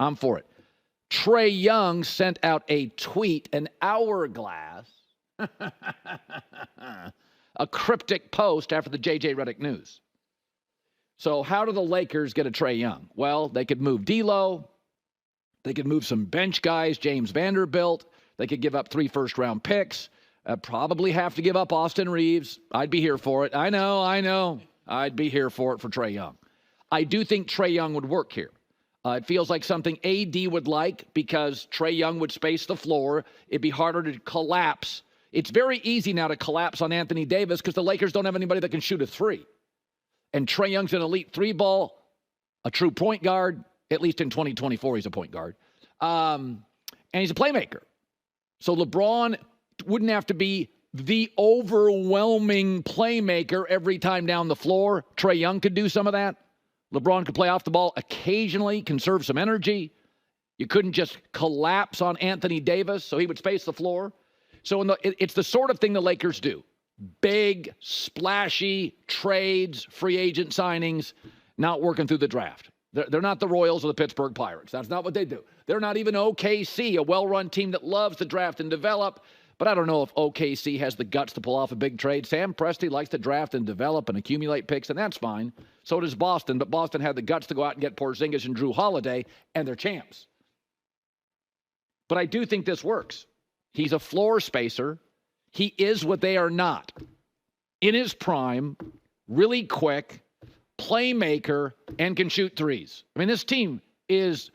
I'm for it. Trae Young sent out a tweet, an hourglass, a cryptic post after the J.J. Redick news. So how do the Lakers get a Trae Young? Well, they could move D'Lo. They could move some bench guys, James Vanderbilt. They could give up 3 first-round picks. Probably have to give up Austin Reeves. I'd be here for it. I know. I'd be here for it for Trae Young. I do think Trae Young would work here. It feels like something AD would like because Trae Young would space the floor. It'd be harder to collapse. It's very easy now to collapse on Anthony Davis because the Lakers don't have anybody that can shoot a 3. And Trae Young's an elite 3-ball, a true point guard. At least in 2024, he's a point guard. And he's a playmaker. So LeBron wouldn't have to be the overwhelming playmaker every time down the floor. Trae Young could do some of that. LeBron could play off the ball occasionally, conserve some energy. You couldn't just collapse on Anthony Davis, so he would space the floor. So it's the sort of thing the Lakers do. Big, splashy trades, free agent signings, not working through the draft. They're not the Royals or the Pittsburgh Pirates. That's not what they do. They're not even OKC, a well-run team that loves to draft and develop. But I don't know if OKC has the guts to pull off a big trade. Sam Presti likes to draft and develop and accumulate picks, and that's fine. So does Boston. But Boston had the guts to go out and get Porzingis and Drew Holiday, and they're champs. But I do think this works. He's a floor spacer. He is what they are not. In his prime, really quick, playmaker, and can shoot threes. I mean, this team is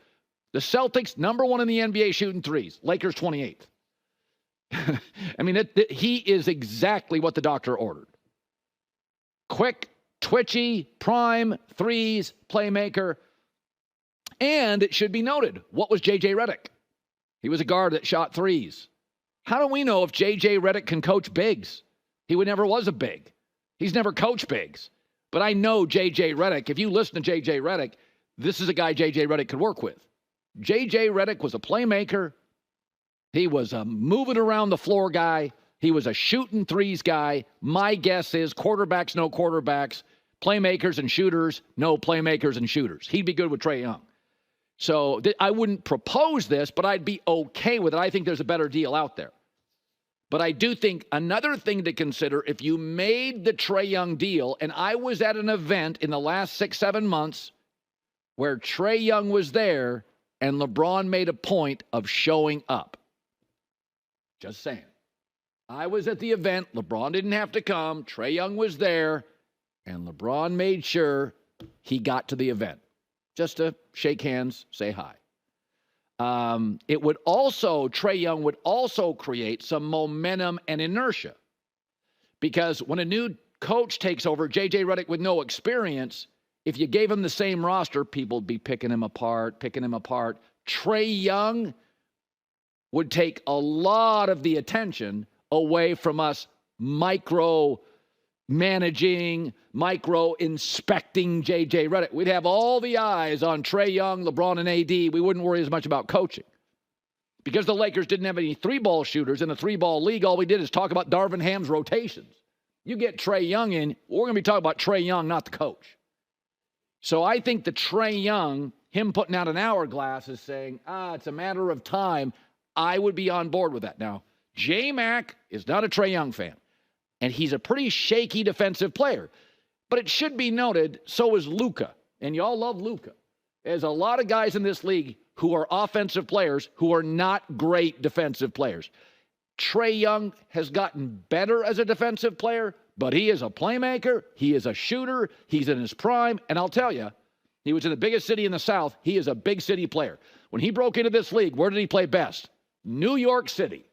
the Celtics, number 1 in the NBA shooting threes. Lakers 28th. I mean, he is exactly what the doctor ordered. Quick, twitchy, prime, threes, playmaker. And it should be noted, what was J.J. Redick? He was a guard that shot threes. How do we know if J.J. Redick can coach bigs? He never was a big. He's never coached bigs. But I know J.J. Redick. If you listen to J.J. Redick, this is a guy J.J. Redick could work with. J.J. Redick was a playmaker. He was a moving around the floor guy. He was a shooting threes guy. My guess is quarterbacks, no quarterbacks. Playmakers and shooters, no playmakers and shooters. He'd be good with Trae Young. So I wouldn't propose this, but I'd be okay with it. I think there's a better deal out there. But I do think another thing to consider, if you made the Trae Young deal, and I was at an event in the last 6-7 months where Trae Young was there and LeBron made a point of showing up. Just saying. I was at the event. LeBron didn't have to come. Trae Young was there, and LeBron made sure he got to the event just to shake hands, say hi. It would also, Trae Young would also create some momentum and inertia. Because when a new coach takes over, J.J. Redick with no experience, if you gave him the same roster, people would be picking him apart. Trae Young would take a lot of the attention away from us micro-managing, micro-inspecting J.J. Redick. We'd have all the eyes on Trae Young, LeBron, and AD. We wouldn't worry as much about coaching. Because the Lakers didn't have any 3-ball shooters in a 3-ball league, all we did is talk about Darvin Ham's rotations. You get Trae Young in, we're going to be talking about Trae Young, not the coach. So I think the Trae Young, him putting out an hourglass is saying, it's a matter of time. I would be on board with that. Now, J-Mac is not a Trae Young fan. And he's a pretty shaky defensive player. But it should be noted, so is Luka. And y'all love Luka. There's a lot of guys in this league who are offensive players who are not great defensive players. Trae Young has gotten better as a defensive player, but he is a playmaker. He is a shooter. He's in his prime. And I'll tell you, he was in the biggest city in the South. He is a big city player. When he broke into this league, where did he play best? New York City.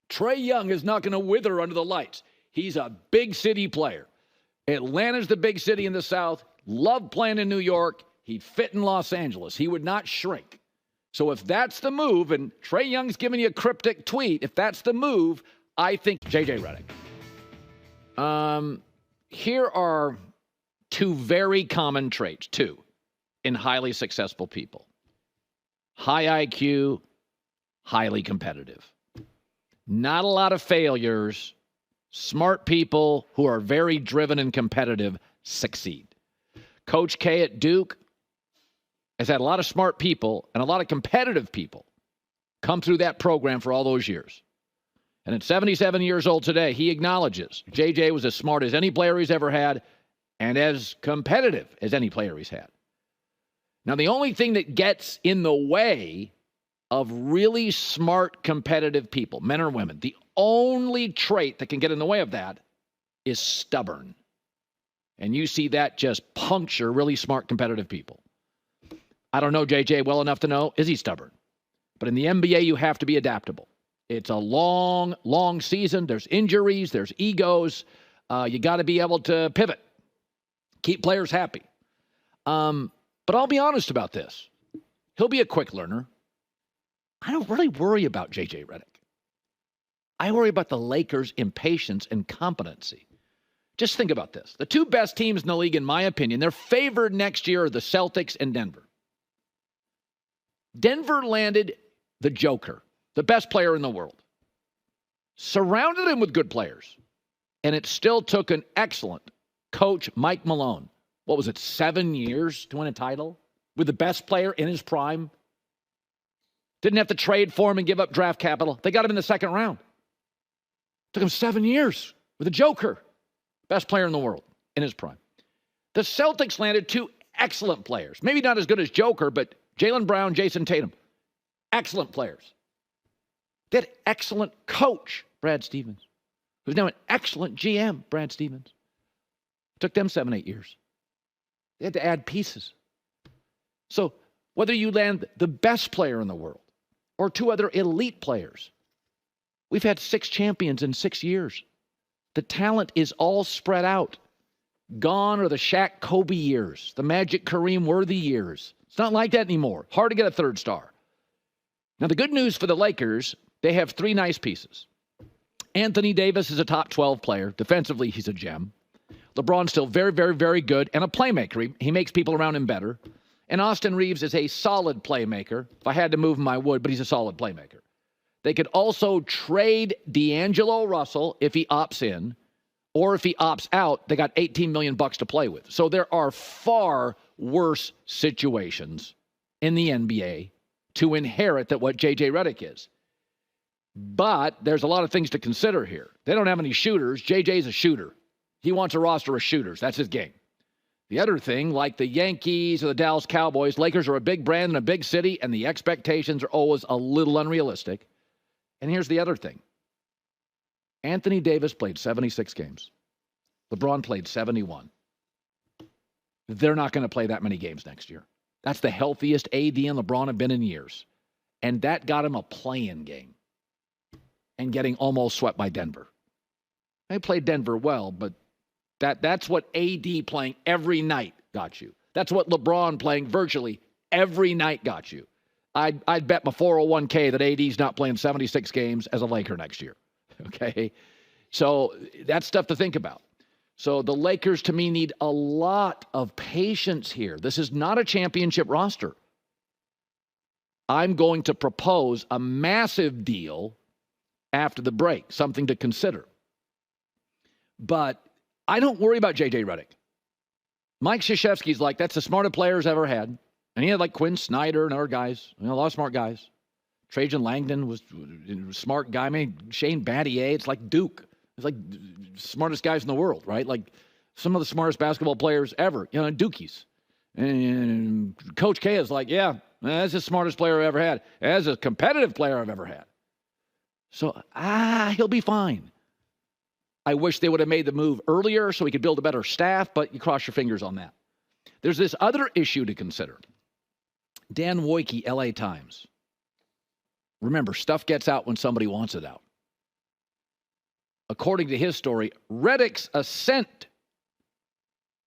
Trae Young is not going to wither under the lights. He's a big city player. Atlanta's the big city in the South. Loved playing in New York. He'd fit in Los Angeles. He would not shrink. So if that's the move, and Trae Young's giving you a cryptic tweet, if that's the move, I think J.J. Redick. Here are 2 very common traits, 2, in highly successful people. High IQ, highly competitive. Not a lot of failures. Smart people who are very driven and competitive succeed. Coach K at Duke, has had a lot of smart people and a lot of competitive people come through that program for all those years. And at 77 years old today, he acknowledges JJ was as smart as any player he's ever had and as competitive as any player he's had. Now, the only thing that gets in the way of really smart, competitive people, men or women, the only trait that can get in the way of that is stubborn. And you see that just puncture really smart, competitive people. I don't know JJ well enough to know, is he stubborn? But in the NBA, you have to be adaptable. It's a long, long season. There's injuries. There's egos. You got to be able to pivot. Keep players happy. But I'll be honest about this. He'll be a quick learner. I don't really worry about J.J. Redick. I worry about the Lakers' impatience and competency. Just think about this. The two best teams in the league, in my opinion, they're favored next year are the Celtics and Denver. Denver landed the Joker, the best player in the world. Surrounded him with good players. And it still took an excellent coach, Mike Malone. What was it, 7 years to win a title? With the best player in his prime? Didn't have to trade for him and give up draft capital. They got him in the second round. Took him 7 years with a Joker. Best player in the world in his prime. The Celtics landed two excellent players. Maybe not as good as Joker, but Jaylen Brown, Jason Tatum. Excellent players. They had excellent coach, Brad Stevens, who's now an excellent GM, Brad Stevens. Took them 7, 8 years. They had to add pieces. So whether you land the best player in the world or two other elite players, we've had 6 champions in 6 years. The talent is all spread out. Gone are the Shaq Kobe years, the Magic Kareem Worthy years. It's not like that anymore. Hard to get a third star. Now, the good news for the Lakers, they have 3 nice pieces. Anthony Davis is a top 12 player. Defensively, he's a gem. LeBron's still very, very, very good and a playmaker. He makes people around him better. And Austin Reeves is a solid playmaker. If I had to move him, I would, but he's a solid playmaker. They could also trade D'Angelo Russell if he opts in, or if he opts out, they got $18 million to play with. So there are far worse situations in the NBA to inherit than what J.J. Redick is. But there's a lot of things to consider here. They don't have any shooters. J.J.'s a shooter. He wants a roster of shooters. That's his game. The other thing, like the Yankees or the Dallas Cowboys, Lakers are a big brand in a big city, and the expectations are always a little unrealistic. And here's the other thing. Anthony Davis played 76 games. LeBron played 71. They're not going to play that many games next year. That's the healthiest AD and LeBron have been in years. And that got him a play-in game and getting almost swept by Denver. They played Denver well, but that's what AD playing every night got you. That's what LeBron playing virtually every night got you. I'd bet my 401k that AD's not playing 76 games as a Laker next year. Okay? So that's stuff to think about. So the Lakers, to me, need a lot of patience here. This is not a championship roster. I'm going to propose a massive deal after the break, something to consider. But I don't worry about J.J. Redick. Mike Krzyzewski's like, that's the smartest players ever had. And he had like Quinn Snyder and other guys, a lot of smart guys. Trajan Langdon was a smart guy. I mean, Shane Battier, it's like Duke. It's like smartest guys in the world, right? Like some of the smartest basketball players ever, Dukies. And Coach K is like, yeah, that's the smartest player I've ever had. That's a competitive player I've ever had. So, he'll be fine. I wish they would have made the move earlier so he could build a better staff, but you cross your fingers on that. There's this other issue to consider. Dan Woike, LA Times. Remember, stuff gets out when somebody wants it out. According to his story, Redick's ascent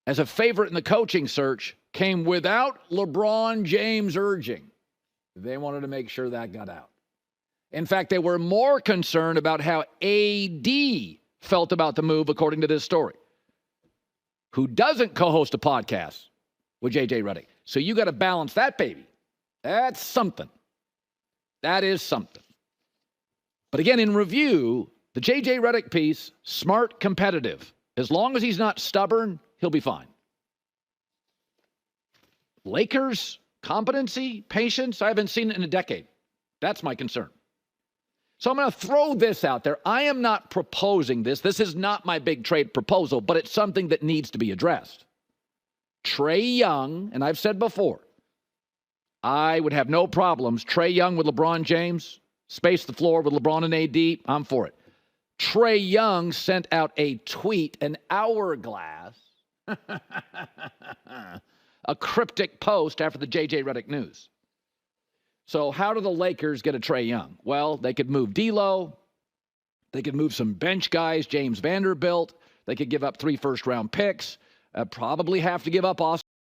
as a favorite in the coaching search came without LeBron James urging. They wanted to make sure that got out. In fact, they were more concerned about how AD felt about the move, according to this story, who doesn't co-host a podcast with J.J. Redick. So you got to balance that, baby. That's something. That is something. But again, in review, the J.J. Redick piece, smart, competitive. As long as he's not stubborn, he'll be fine. Lakers, Competency? Patience? I haven't seen it in a decade. That's my concern. So I'm going to throw this out there. I am not proposing this. This is not my big trade proposal, but it's something that needs to be addressed. Trae Young, and I've said before, I would have no problems. Trae Young with LeBron James, space the floor with LeBron and AD, I'm for it. Trae Young sent out a tweet, an hourglass, a cryptic post after the J.J. Redick news. So how do the Lakers get a Trae Young? Well, they could move D'Lo. They could move some bench guys, James Vanderbilt. They could give up 3 first-round picks. Probably have to give up Austin